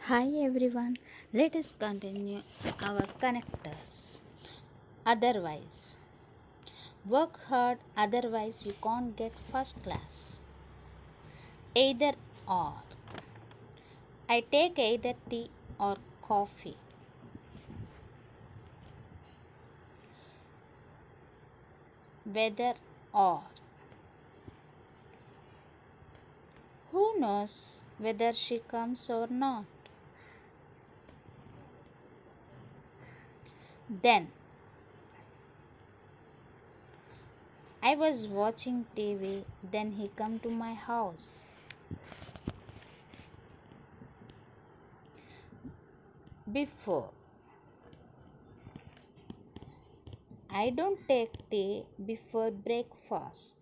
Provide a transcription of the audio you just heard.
Hi everyone, let us continue our connectors. Otherwise, work hard, otherwise, you can't get first class. Either or. I take either tea or coffee. Whether or. Who knows whether she comes or not? Then, I was watching TV, then he come to my house. Before, I don't take tea before breakfast.